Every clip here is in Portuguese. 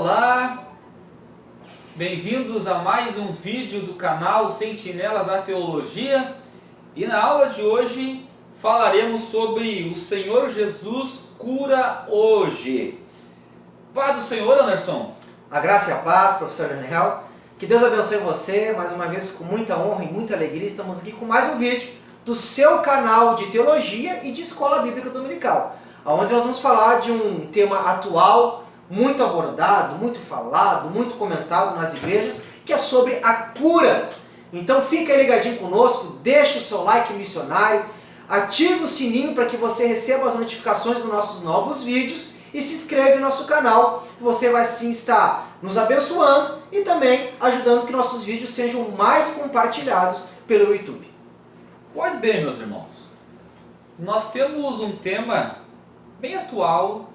Olá, bem-vindos a mais um vídeo do canal Sentinelas da Teologia. E na aula de hoje falaremos sobre o Senhor Jesus cura hoje. Paz do Senhor, Anderson. A graça e a paz, professor Daniel. Que Deus abençoe você, mais uma vez com muita honra e muita alegria. Estamos aqui com mais um vídeo do seu canal de Teologia e de Escola Bíblica Dominical, onde nós vamos falar de um tema atual, muito abordado, muito falado, muito comentado nas igrejas, que é sobre a cura. Então fica aí ligadinho conosco, deixa o seu like missionário, ative o sininho para que você receba as notificações dos nossos novos vídeos e se inscreve no nosso canal. Você vai sim estar nos abençoando e também ajudando que nossos vídeos sejam mais compartilhados pelo YouTube. Pois bem, meus irmãos, nós temos um tema bem atual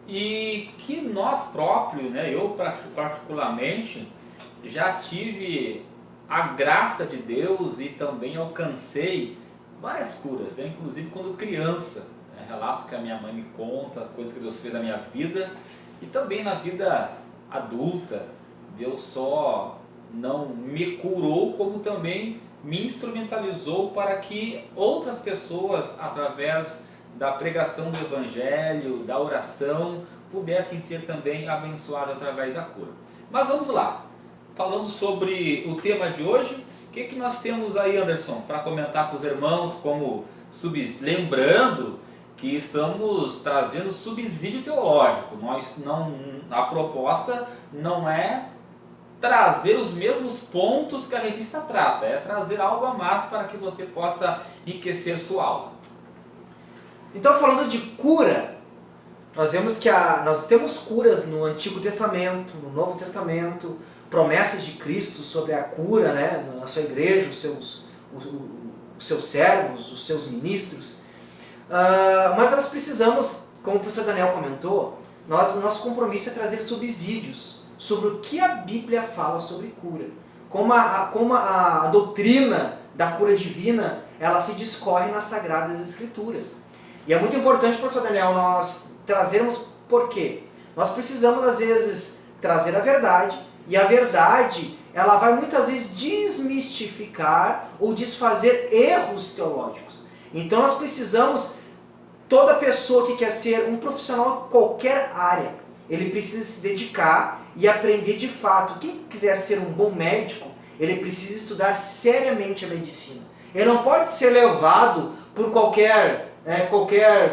e que nós próprios, eu particularmente, já tive a graça de Deus e também alcancei várias curas, inclusive quando criança, relatos que a minha mãe me conta, coisas que Deus fez na minha vida e também na vida adulta. Deus só não me curou, como também me instrumentalizou para que outras pessoas, através da pregação do Evangelho, da oração, pudessem ser também abençoados através da cura. Mas vamos lá, falando sobre o tema de hoje, o que nós temos aí, Anderson, para comentar com os irmãos, como lembrando que estamos trazendo subsídio teológico. A proposta não é trazer os mesmos pontos que a revista trata, é trazer algo a mais para que você possa enriquecer sua aula. Então, falando de cura, nós vemos que nós temos curas no Antigo Testamento, no Novo Testamento, promessas de Cristo sobre a cura, na sua igreja, os seus servos, os seus ministros. Mas nós precisamos, como o professor Daniel comentou, nosso compromisso é trazer subsídios sobre o que a Bíblia fala sobre cura. Como a doutrina da cura divina, ela se discorre nas Sagradas Escrituras. E é muito importante, professor Daniel, nós trazermos por quê? Nós precisamos, às vezes, trazer a verdade, e a verdade, ela vai muitas vezes desmistificar ou desfazer erros teológicos. Então nós precisamos, toda pessoa que quer ser um profissional em qualquer área, ele precisa se dedicar e aprender de fato. Quem quiser ser um bom médico, ele precisa estudar seriamente a medicina. Ele não pode ser levado por qualquer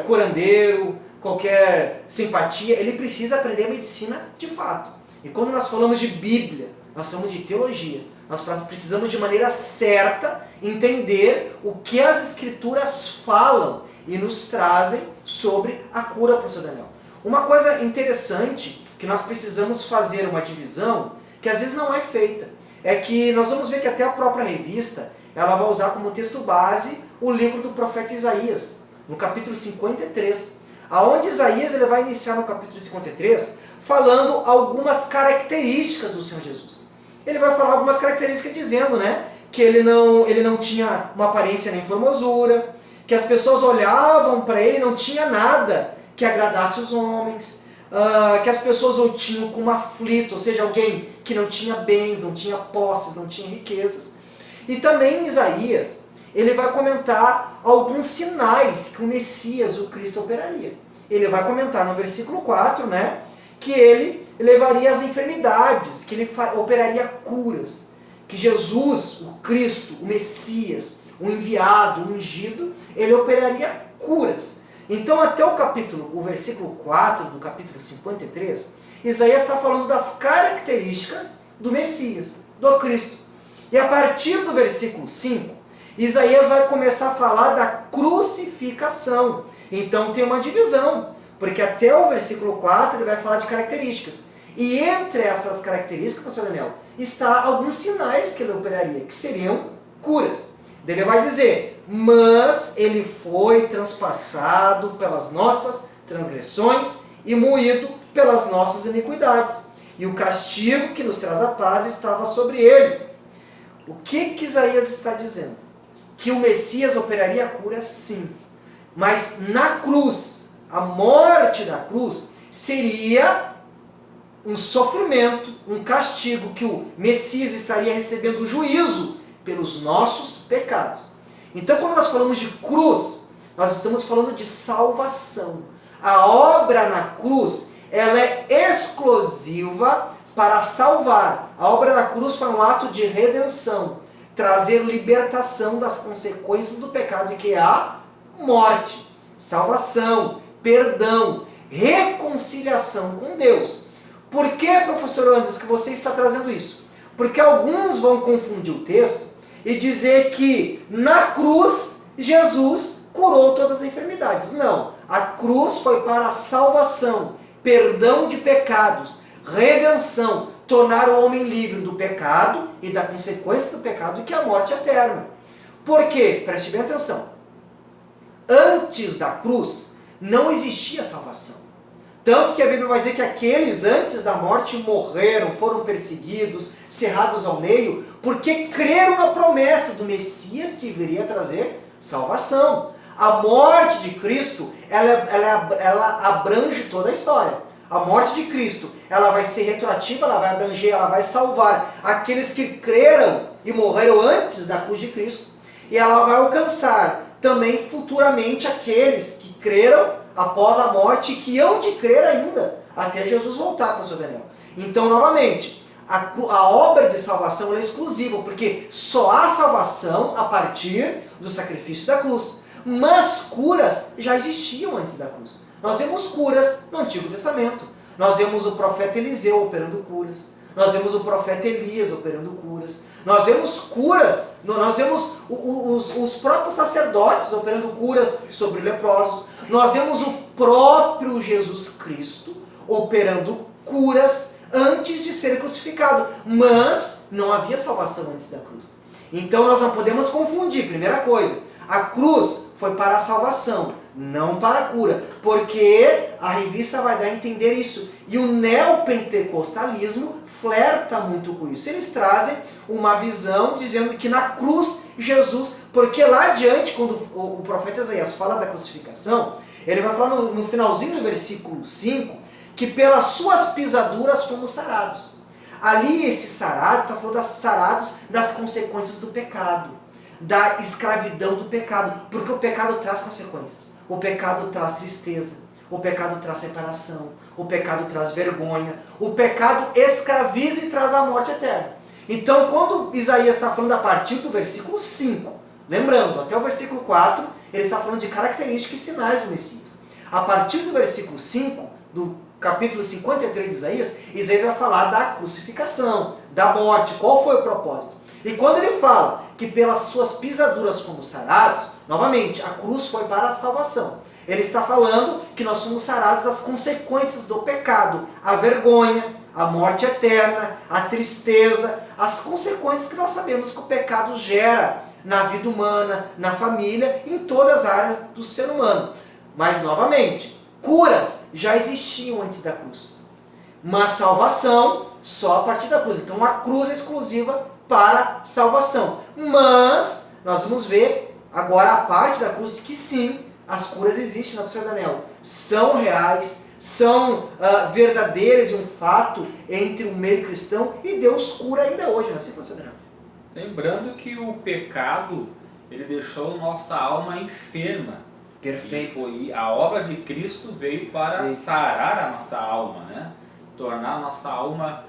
curandeiro, qualquer simpatia. Ele precisa aprender a medicina de fato. E quando nós falamos de Bíblia, nós falamos de teologia. Nós precisamos de maneira certa entender o que as Escrituras falam e nos trazem sobre a cura, professor Daniel. Uma coisa interessante que nós precisamos fazer uma divisão, que às vezes não é feita, é que nós vamos ver que até a própria revista, ela vai usar como texto base o livro do profeta Isaías, no capítulo 53, aonde Isaías ele vai iniciar no capítulo 53 falando algumas características do Senhor Jesus. Ele vai falar algumas características dizendo, que ele não tinha uma aparência nem formosura, que as pessoas olhavam para ele e não tinha nada que agradasse os homens, que as pessoas o tinham como aflito, ou seja, alguém que não tinha bens, não tinha posses, não tinha riquezas. E também em Isaías, ele vai comentar alguns sinais que o Messias, o Cristo, operaria. Ele vai comentar no versículo 4, que ele levaria as enfermidades, que ele operaria curas, que Jesus, o Cristo, o Messias, o enviado, o ungido, ele operaria curas. Então até o versículo 4 do capítulo 53, Isaías está falando das características do Messias, do Cristo. E a partir do versículo 5, Isaías vai começar a falar da crucificação. Então tem uma divisão, porque até o versículo 4 ele vai falar de características. E entre essas características, professor Daniel, está alguns sinais que ele operaria, que seriam curas. Ele vai dizer, mas ele foi transpassado pelas nossas transgressões e moído pelas nossas iniquidades. E o castigo que nos traz a paz estava sobre ele. O que Isaías está dizendo? Que o Messias operaria a cura, sim. Mas na cruz, a morte da cruz seria um sofrimento, um castigo que o Messias estaria recebendo juízo pelos nossos pecados. Então, quando nós falamos de cruz, nós estamos falando de salvação. A obra na cruz, ela é exclusiva para salvar. A obra da cruz foi um ato de redenção, trazer libertação das consequências do pecado, que é a morte, salvação, perdão, reconciliação com Deus. Por que, professor Anderson, que você está trazendo isso? Porque alguns vão confundir o texto e dizer que na cruz Jesus curou todas as enfermidades. Não, a cruz foi para a salvação, perdão de pecados, redenção, tornar o homem livre do pecado e da consequência do pecado, que é a morte eterna. Por quê? Preste bem atenção. Antes da cruz não existia salvação. Tanto que a Bíblia vai dizer que aqueles antes da morte morreram, foram perseguidos, cerrados ao meio, porque creram na promessa do Messias que viria trazer salvação. A morte de Cristo, ela abrange toda a história. A morte de Cristo, ela vai ser retroativa, ela vai abranger, ela vai salvar aqueles que creram e morreram antes da cruz de Cristo. E ela vai alcançar também futuramente aqueles que creram após a morte, que hão de crer ainda, até Jesus voltar, pastor Daniel. Então, novamente, a obra de salvação é exclusiva, porque só há salvação a partir do sacrifício da cruz. Mas curas já existiam antes da cruz. Nós vemos curas no Antigo Testamento. Nós vemos o profeta Eliseu operando curas. Nós vemos o profeta Elias operando curas. Nós vemos curas, nós vemos os próprios sacerdotes operando curas sobre leprosos. Nós vemos o próprio Jesus Cristo operando curas antes de ser crucificado. Mas não havia salvação antes da cruz. Então nós não podemos confundir. Primeira coisa, a cruz foi para a salvação, não para a cura, porque a revista vai dar a entender isso. E o neopentecostalismo flerta muito com isso. Eles trazem uma visão dizendo que na cruz Jesus, porque lá adiante, quando o profeta Isaías fala da crucificação, ele vai falar no finalzinho do versículo 5, que pelas suas pisaduras fomos sarados. Ali esses sarados, está falando das sarados das consequências do pecado, da escravidão do pecado, porque o pecado traz consequências. O pecado traz tristeza, o pecado traz separação, o pecado traz vergonha, o pecado escraviza e traz a morte eterna. Então, quando Isaías está falando a partir do versículo 5, lembrando, até o versículo 4, ele está falando de características e sinais do Messias. A partir do versículo 5, do capítulo 53 de Isaías, Isaías vai falar da crucificação, da morte, qual foi o propósito. E quando ele fala que pelas suas pisaduras fomos sarados, novamente, a cruz foi para a salvação. Ele está falando que nós somos sarados das consequências do pecado, a vergonha, a morte eterna, a tristeza, as consequências que nós sabemos que o pecado gera na vida humana, na família, em todas as áreas do ser humano. Mas, novamente, curas já existiam antes da cruz, mas salvação só a partir da cruz. Então a cruz é exclusiva para salvação. Mas nós vamos ver agora a parte da cruz que sim, as curas existem, né, professor Daniel? São reais, são verdadeiras e um fato entre o meio cristão, e Deus cura ainda hoje, não é assim, professor Daniel? Lembrando que o pecado, ele deixou nossa alma enferma. Perfeito. E a obra de Cristo veio para sarar a nossa alma, né? Tornar a nossa alma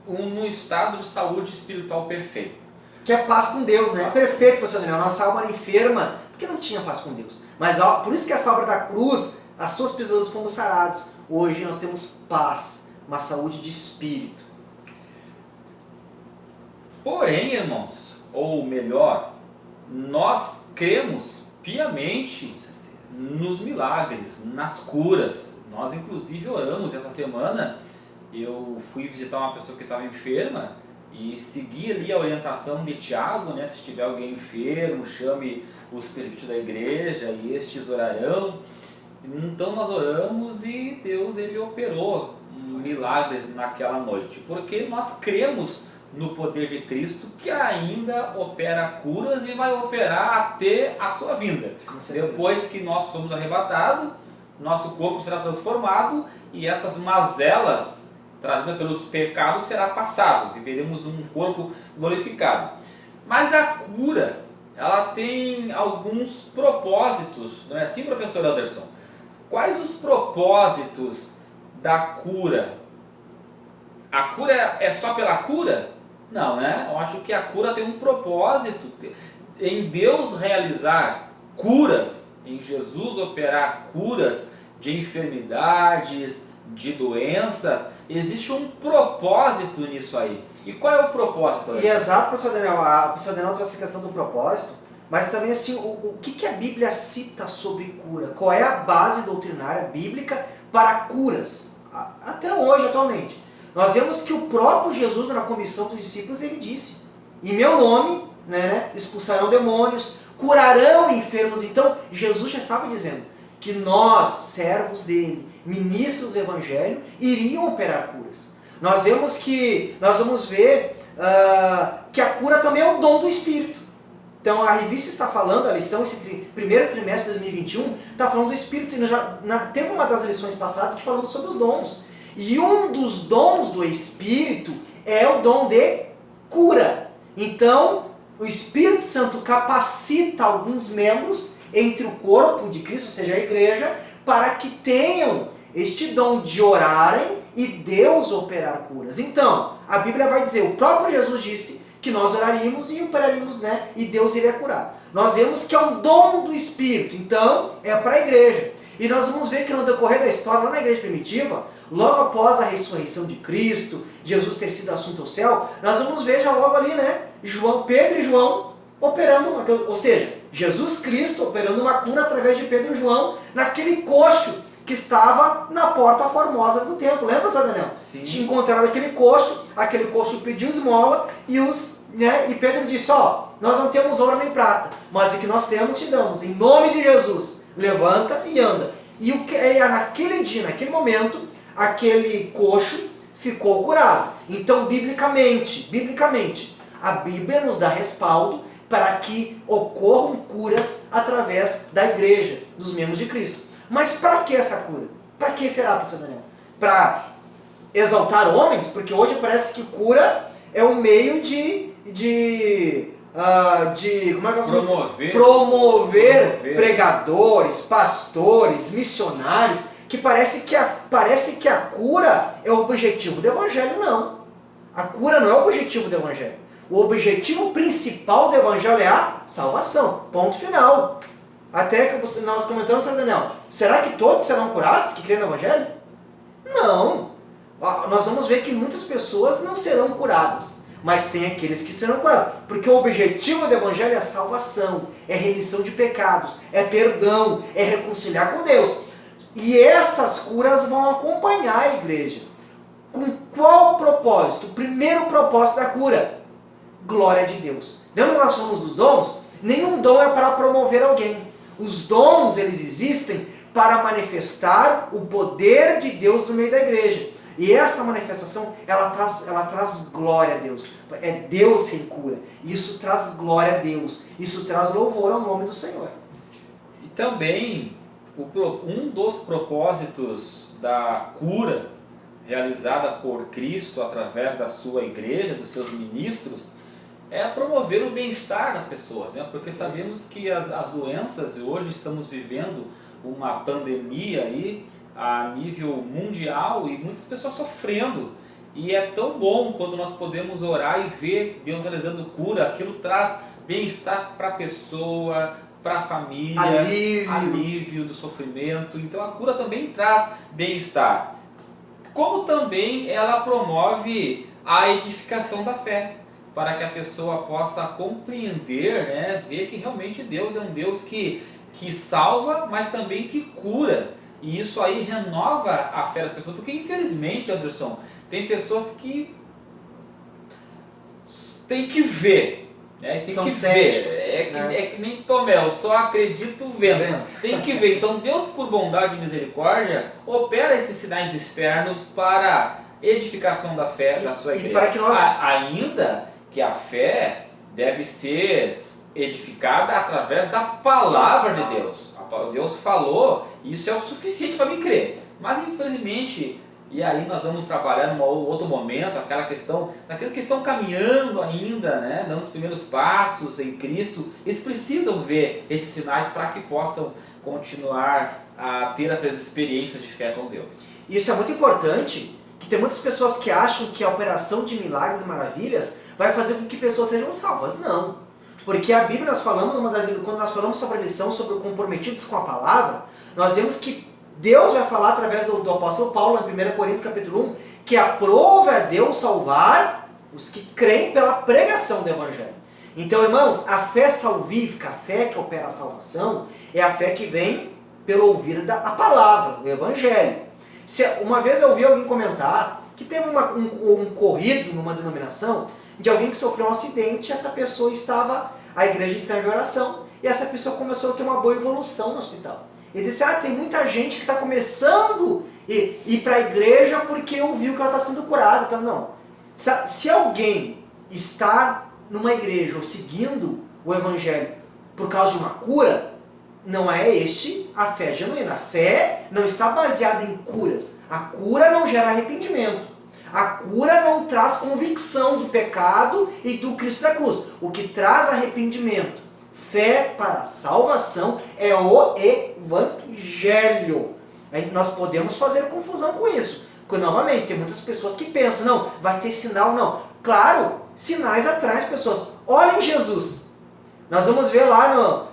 num estado de saúde espiritual perfeito. Que é paz com Deus, né? Perfeito, professor Daniel. Nossa alma era enferma porque não tinha paz com Deus. Mas por isso que essa obra da cruz, as suas pisaduras fomos sarados. Hoje nós temos paz, uma saúde de espírito. Porém, irmãos, ou melhor, nós cremos piamente nos milagres, nas curas. Nós inclusive oramos essa semana. Eu fui visitar uma pessoa que estava enferma e segui ali a orientação de Tiago, né? Se tiver alguém enfermo, chame os presbíteros da igreja e estes orarão. Então nós oramos e Deus ele operou milagres naquela noite, porque nós cremos no poder de Cristo, que ainda opera curas e vai operar até a sua vinda. Depois que nós somos arrebatados, nosso corpo será transformado e essas mazelas trazidas pelos pecados será passado, viveremos um corpo glorificado. Mas a cura, ela tem alguns propósitos, não é assim, professor Anderson? Quais os propósitos da cura? A cura é só pela cura? Não, né? Eu acho que a cura tem um propósito. Em Deus realizar curas, em Jesus operar curas de enfermidades, de doenças, existe um propósito nisso aí. E qual é o propósito? E exato, professor Daniel. A professor Daniel trouxe a questão do propósito, mas também assim, o que a Bíblia cita sobre cura? Qual é a base doutrinária bíblica para curas? Até hoje, atualmente. Nós vemos que o próprio Jesus, na comissão dos discípulos, ele disse: em meu nome, né, expulsarão demônios, curarão enfermos. Então, Jesus já estava dizendo que nós, servos dele, ministros do Evangelho, iriam operar curas. Nós vamos ver que a cura também é um dom do Espírito. Então a revista está falando, a lição, esse primeiro trimestre de 2021, está falando do Espírito. E teve uma das lições passadas que falamos sobre os dons. E um dos dons do Espírito é o dom de cura. Então, o Espírito Santo capacita alguns membros entre o corpo de Cristo, ou seja, a igreja, para que tenham este dom de orarem e Deus operar curas. Então, a Bíblia vai dizer, o próprio Jesus disse que nós oraríamos e operaríamos, né, e Deus iria curar. Nós vemos que é um dom do Espírito, então é para a igreja. E nós vamos ver que no decorrer da história, lá na igreja primitiva, logo após a ressurreição de Cristo, Jesus ter sido assunto ao céu, nós vamos ver já logo ali, né, Pedro e João operando, ou seja, Jesus Cristo operando uma cura através de Pedro e João naquele coxo que estava na porta formosa do templo. Lembra, pastor Daniel? Sim. Tinha encontrado aquele coxo pediu esmola e Pedro disse: nós não temos ouro nem prata, mas o que nós temos te damos, em nome de Jesus, levanta e anda. E naquele dia, naquele momento, aquele coxo ficou curado. Então, biblicamente, a Bíblia nos dá respaldo para que ocorram curas através da igreja, dos membros de Cristo. Mas para que essa cura? Para que será, pastor Daniel? Para exaltar homens? Porque hoje parece que cura é um meio de promover pregadores, pastores, missionários, que parece que a cura é o objetivo do Evangelho. Não. A cura não é o objetivo do Evangelho. O objetivo principal do Evangelho é a salvação. Ponto final. Até que nós comentamos, Sr. Daniel, será que todos serão curados que creem no Evangelho? Não. Nós vamos ver que muitas pessoas não serão curadas, mas tem aqueles que serão curados. Porque o objetivo do Evangelho é a salvação, é remissão de pecados, é perdão, é reconciliar com Deus. E essas curas vão acompanhar a igreja. Com qual propósito? O primeiro propósito da cura: glória de Deus. Lembra que nós falamos dos dons? Nenhum dom é para promover alguém. Os dons, eles existem para manifestar o poder de Deus no meio da igreja. E essa manifestação, ela traz glória a Deus. É Deus quem cura. Isso traz glória a Deus. Isso traz louvor ao nome do Senhor. E também, um dos propósitos da cura realizada por Cristo através da sua igreja, dos seus ministros, é promover o bem-estar das pessoas, né? Porque sabemos que as doenças, e hoje estamos vivendo uma pandemia aí a nível mundial e muitas pessoas sofrendo. E é tão bom quando nós podemos orar e ver Deus realizando cura. Aquilo traz bem-estar para a pessoa, para a família, alívio do sofrimento. Então a cura também traz bem-estar. Como também ela promove a edificação da fé, para que a pessoa possa compreender, né, ver que realmente Deus é um Deus que salva, mas também que cura. E isso aí renova a fé das pessoas, porque infelizmente, Anderson, tem pessoas que tem que ver, né? Tem São que céticos, ver. né? É que nem Tomé, eu só acredito vendo. Tem que ver. Então Deus, por bondade e misericórdia, opera esses sinais externos para edificação da fé da sua igreja. Para que nós... Ainda que a fé deve ser edificada através da palavra de Deus. A Deus falou, isso é o suficiente para mim crer. Mas infelizmente, e aí nós vamos trabalhar num outro momento, naqueles que estão caminhando ainda, né, dando os primeiros passos em Cristo, eles precisam ver esses sinais para que possam continuar a ter essas experiências de fé com Deus. Isso é muito importante, que tem muitas pessoas que acham que a operação de milagres e maravilhas vai fazer com que pessoas sejam salvas. Não. Porque a Bíblia, quando nós falamos sobre a lição sobre o comprometidos com a palavra, nós vemos que Deus vai falar através do apóstolo Paulo, em 1 Coríntios capítulo 1, que aprova a Deus salvar os que creem pela pregação do Evangelho. Então, irmãos, a fé salvífica, a fé que opera a salvação, é a fé que vem pelo ouvir a palavra, o Evangelho. Uma vez eu ouvi alguém comentar que teve um corrido numa denominação de alguém que sofreu um acidente, a igreja estava em oração, e essa pessoa começou a ter uma boa evolução no hospital. Ele disse, tem muita gente que está começando a ir para a igreja porque ouviu que ela está sendo curada. Então, não. Se alguém está numa igreja ou seguindo o Evangelho por causa de uma cura, não é a fé genuína. A fé não está baseada em curas. A cura não gera arrependimento. A cura não traz convicção do pecado e do Cristo da cruz. O que traz arrependimento, fé para salvação é o Evangelho. Nós podemos fazer confusão com isso. Porque, novamente, tem muitas pessoas que pensam, não, vai ter sinal, não. Claro, sinais atraem as pessoas. Olhem Jesus. Nós vamos ver lá no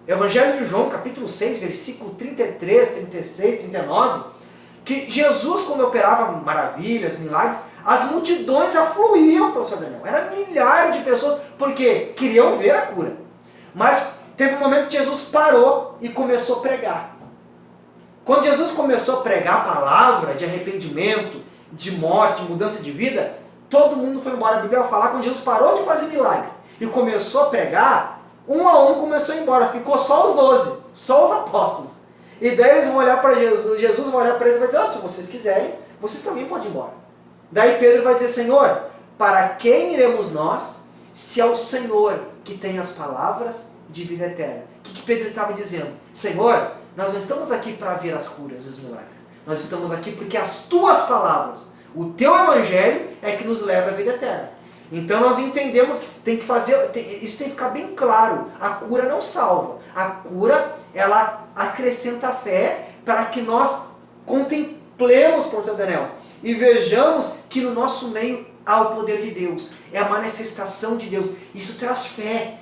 Evangelho de João, capítulo 6, versículo 33, 36, 39, que Jesus, quando operava maravilhas, milagres, as multidões afluíam para o seu Daniel. Eram milhares de pessoas, porque queriam ver a cura. Mas teve um momento que Jesus parou e começou a pregar. Quando Jesus começou a pregar a palavra de arrependimento, de morte, mudança de vida, todo mundo foi embora. A Bíblia vai falar, quando Jesus parou de fazer milagre e começou a pregar, um a um começou a ir embora. Ficou só os 12, só os apóstolos. E daí eles vão olhar para Jesus vai olhar para eles e vai dizer, se vocês quiserem, vocês também podem ir embora. Daí Pedro vai dizer, Senhor, para quem iremos nós, se é o Senhor que tem as palavras de vida eterna? O que Pedro estava dizendo? Senhor, nós não estamos aqui para ver as curas e os milagres. Nós estamos aqui porque as tuas palavras, o teu evangelho é que nos leva à vida eterna. Então nós entendemos, isso tem que ficar bem claro, a cura não salva. A cura, ela acrescenta a fé para que nós contemplemos, professor Daniel, e vejamos que no nosso meio há o poder de Deus, é a manifestação de Deus. Isso traz fé,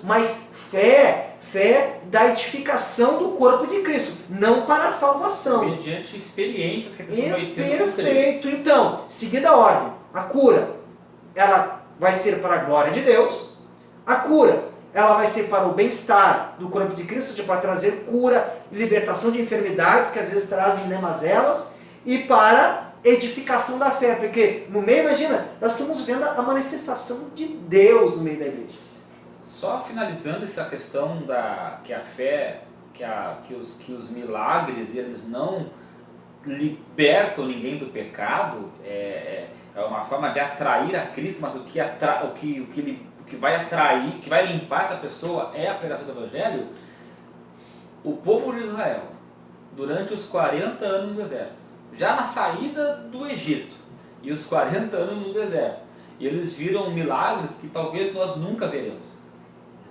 mas fé da edificação do corpo de Cristo, não para a salvação. Mediante experiências que a pessoa vai ter. Perfeito. Então, seguindo a ordem, a cura, ela vai ser para a glória de Deus. A cura, ela vai ser para o bem-estar do corpo de Cristo, ou seja, para trazer cura e libertação de enfermidades que às vezes trazem mazelas, e para edificação da fé, porque no meio, imagina, nós estamos vendo a manifestação de Deus no meio da igreja. Só finalizando essa questão que a fé, que os milagres, eles não libertam ninguém do pecado, é uma forma de atrair a Cristo, mas o que vai atrair, que vai limpar essa pessoa é a pregação do Evangelho. O povo de Israel, durante os 40 anos no deserto, já na saída do Egito, e os 40 anos no deserto, e eles viram milagres que talvez nós nunca veremos.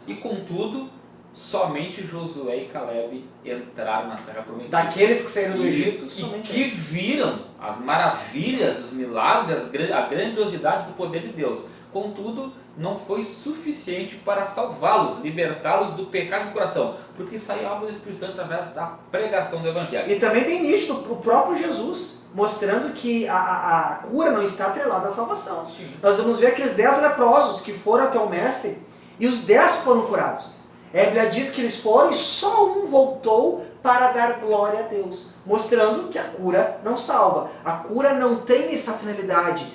E contudo, somente Josué e Caleb entraram na terra prometida. Daqueles que saíram do Egito, e que viram as maravilhas, os milagres, a grandiosidade do poder de Deus. Contudo, não foi suficiente para salvá-los, libertá-los do pecado do coração, porque saía algo do Espírito Santo através da pregação do Evangelho. E também bem nítido o próprio Jesus, mostrando que a cura não está atrelada à salvação. Sim. Nós vamos ver aqueles 10 leprosos que foram até o mestre, e os 10 foram curados. A Bíblia diz que eles foram e só um voltou para dar glória a Deus, mostrando que a cura não salva. A cura não tem essa finalidade.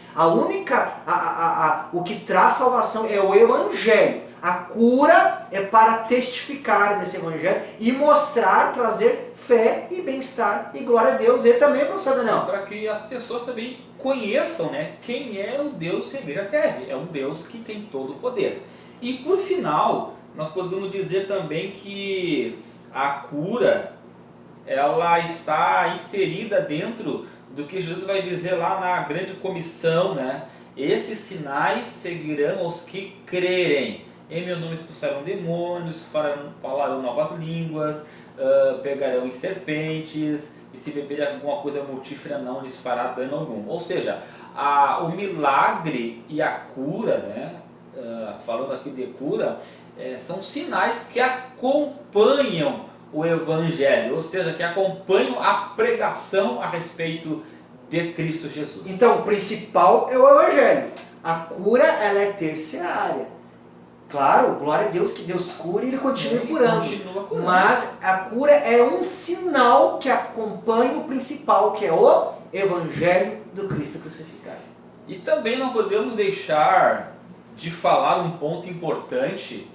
O que traz salvação é o Evangelho. A cura é para testificar desse Evangelho e mostrar, trazer fé e bem-estar e glória a Deus. E também, professor Daniel, para que as pessoas também conheçam, né, quem é o Deus que a igreja serve. É um Deus que tem todo o poder. E por final, nós podemos dizer também que a cura, ela está inserida dentro do que Jesus vai dizer lá na grande comissão, né? Esses sinais seguirão aos que crerem. Em meu nome expulsarão demônios, falarão novas línguas, pegarão em serpentes, e se beberem alguma coisa mortífera não lhes fará dano algum. Ou seja, o milagre e a cura, né? Falando aqui de cura, são sinais que acompanham o Evangelho, ou seja, que acompanham a pregação a respeito de Cristo Jesus. Então, o principal é o Evangelho. A cura, ela é terciária. Claro, glória a Deus que Deus cura e Ele continua curando. Mas a cura é um sinal que acompanha o principal, que é o Evangelho do Cristo crucificado. E também não podemos deixar de falar um ponto importante,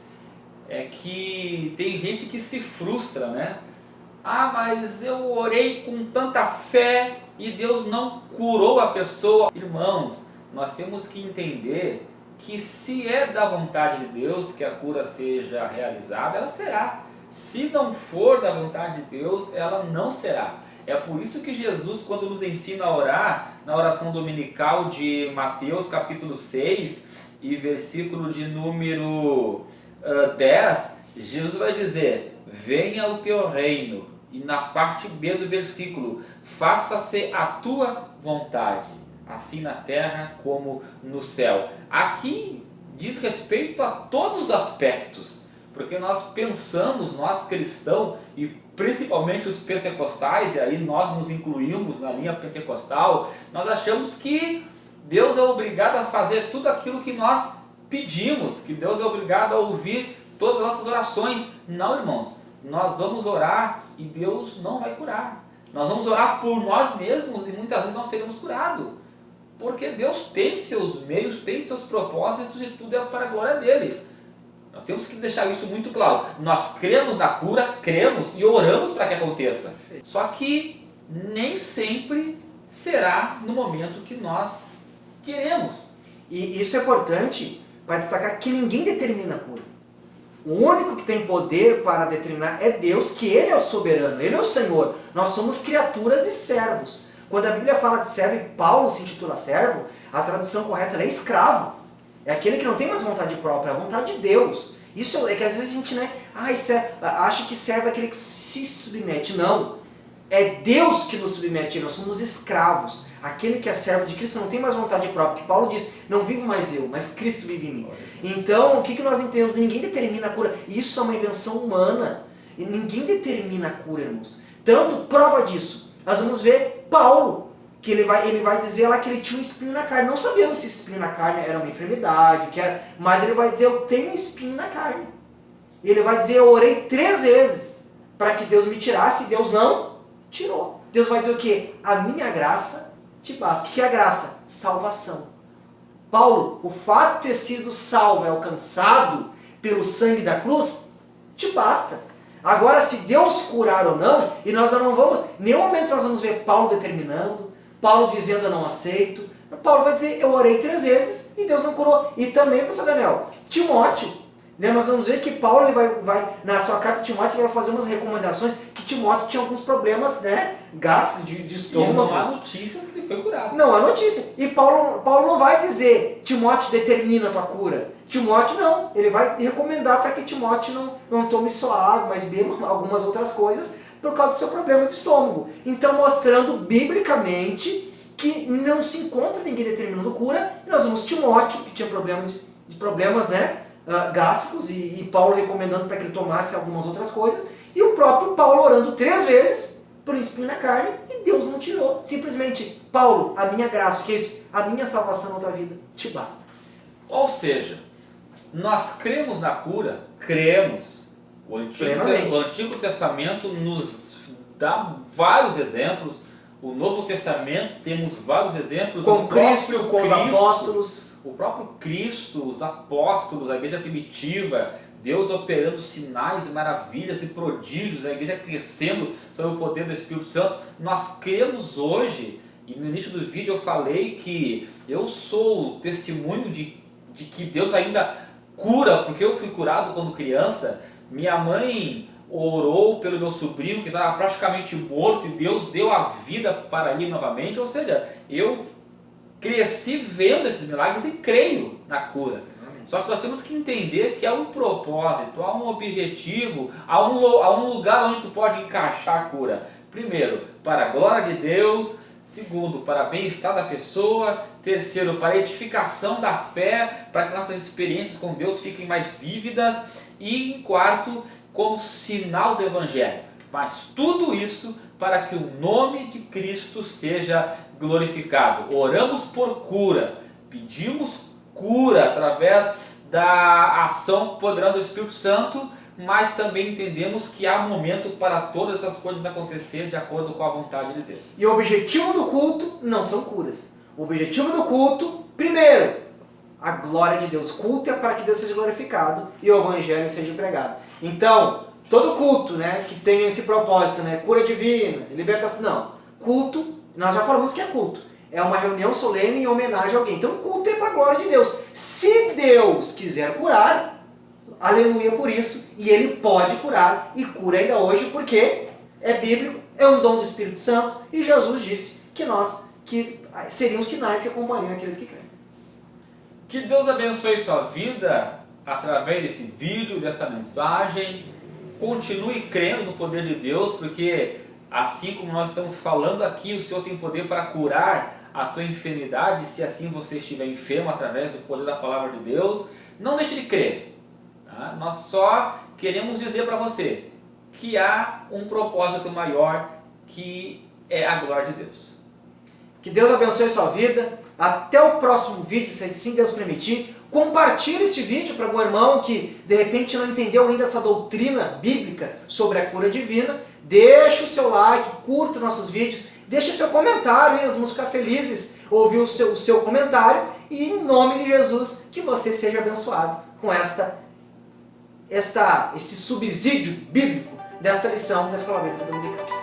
é que tem gente que se frustra, né? Ah, mas eu orei com tanta fé e Deus não curou a pessoa. Irmãos, nós temos que entender que se é da vontade de Deus que a cura seja realizada, ela será. Se não for da vontade de Deus, ela não será. É por isso que Jesus, quando nos ensina a orar, na oração dominical de Mateus capítulo 6 e versículo de número 10, Jesus vai dizer: venha o teu reino. E na parte B do versículo, faça-se a tua vontade, assim na terra como no céu. Aqui diz respeito a todos os aspectos, porque nós pensamos, nós cristãos, e principalmente os pentecostais, e aí nós nos incluímos na linha pentecostal, nós achamos que Deus é obrigado a fazer tudo aquilo que nós pedimos, que Deus é obrigado a ouvir todas as nossas orações. Não, irmãos, nós vamos orar e Deus não vai curar. Nós vamos orar por nós mesmos e muitas vezes não seremos curados. Porque Deus tem seus meios, tem seus propósitos e tudo é para a glória dele. Nós temos que deixar isso muito claro. Nós cremos na cura, cremos e oramos para que aconteça. Só que nem sempre será no momento que nós queremos. E isso é importante para destacar que ninguém determina a cura. O único que tem poder para determinar é Deus, que Ele é o soberano, Ele é o Senhor. Nós somos criaturas e servos. Quando a Bíblia fala de servo e Paulo se intitula servo, a tradução correta é escravo. É aquele que não tem mais vontade própria, é a vontade de Deus. Isso é que às vezes a gente acha que servo é aquele que se submete. Não. É Deus que nos submete, nós somos escravos. Aquele que é servo de Cristo não tem mais vontade própria. Que Paulo diz, não vivo mais eu, mas Cristo vive em mim. Então, o que nós entendemos? Ninguém determina a cura. Isso é uma invenção humana. E ninguém determina a cura, irmãos. Tanto prova disso. Nós vamos ver Paulo, que ele vai dizer lá que ele tinha um espinho na carne. Não sabemos se esse espinho na carne era uma enfermidade, mas ele vai dizer, eu tenho um espinho na carne. Ele vai dizer, eu orei 3 vezes para que Deus me tirasse, e Deus não tirou. Deus vai dizer o quê? A minha graça te basta. O que é a graça? Salvação. Paulo, o fato de ter sido salvo e alcançado pelo sangue da cruz, te basta. Agora, se Deus curar ou não, e nós não vamos, em nenhum momento nós vamos ver Paulo determinando, Paulo dizendo eu não aceito. Paulo vai dizer, eu orei 3 vezes e Deus não curou. E também, professor Daniel, Timóteo, né, nós vamos ver que Paulo ele vai na sua carta de Timóteo, ele vai fazer umas recomendações que Timóteo tinha alguns problemas, né, gástricos, de estômago. E não há notícias que ele foi curado. Não há notícia. E Paulo não vai dizer, Timóteo determina a tua cura. Timóteo não. Ele vai recomendar para que Timóteo não tome só água, mas beba algumas outras coisas por causa do seu problema de estômago. Então, mostrando biblicamente que não se encontra ninguém determinando cura. E nós vemos Timóteo, que tinha problemas, né, gástricos, e Paulo recomendando para que ele tomasse algumas outras coisas. E o próprio Paulo orando 3 vezes por um espinho na carne e Deus não tirou. Simplesmente, Paulo, a minha graça, o que é isso? A minha salvação na tua vida te basta. Ou seja, nós cremos na cura, cremos. O Antigo Testamento nos dá vários exemplos. O Novo Testamento temos vários exemplos. Com Cristo, com os apóstolos. O próprio Cristo, os apóstolos, a igreja primitiva, Deus operando sinais e maravilhas e prodígios, a igreja crescendo sob o poder do Espírito Santo. Nós cremos hoje, e no início do vídeo eu falei que eu sou o testemunho de que Deus ainda cura, porque eu fui curado quando criança. Minha mãe orou pelo meu sobrinho que estava praticamente morto e Deus deu a vida para ele novamente. Ou seja, eu cresci vendo esses milagres e creio na cura. Só que nós temos que entender que há um propósito, há um objetivo, há um lugar onde tu pode encaixar a cura. Primeiro, para a glória de Deus. Segundo, para o bem-estar da pessoa. Terceiro, para a edificação da fé, para que nossas experiências com Deus fiquem mais vívidas. E em quarto, como sinal do Evangelho. Mas tudo isso para que o nome de Cristo seja glorificado. Oramos por cura, pedimos cura através da ação poderosa do Espírito Santo, mas também entendemos que há momento para todas as coisas acontecer de acordo com a vontade de Deus. E o objetivo do culto não são curas. O objetivo do culto, primeiro, a glória de Deus. Culto é para que Deus seja glorificado e o Evangelho seja pregado. Então, todo culto, né, que tem esse propósito, né, cura divina, libertação, não. Culto, nós já falamos que é culto. É uma reunião solene em homenagem a alguém. Então, culto é para a glória de Deus. Se Deus quiser curar, aleluia por isso, e Ele pode curar, e cura ainda hoje, porque é bíblico, é um dom do Espírito Santo, e Jesus disse que seriam sinais que acompanham aqueles que creem. Que Deus abençoe sua vida através desse vídeo, desta mensagem. Continue crendo no poder de Deus, porque assim como nós estamos falando aqui, o Senhor tem poder para curar a tua enfermidade, se assim você estiver enfermo através do poder da palavra de Deus. Não deixe de crer. Tá? Nós só queremos dizer para você que há um propósito maior, que é a glória de Deus. Que Deus abençoe sua vida. Até o próximo vídeo, se assim Deus permitir. Compartilhe este vídeo para algum irmão que de repente não entendeu ainda essa doutrina bíblica sobre a cura divina. Deixe o seu like, curta nossos vídeos, deixe o seu comentário, nós vamos ficar felizes ouvir o seu comentário. E em nome de Jesus, que você seja abençoado com esse subsídio bíblico desta lição da Escola Bíblica Dominical.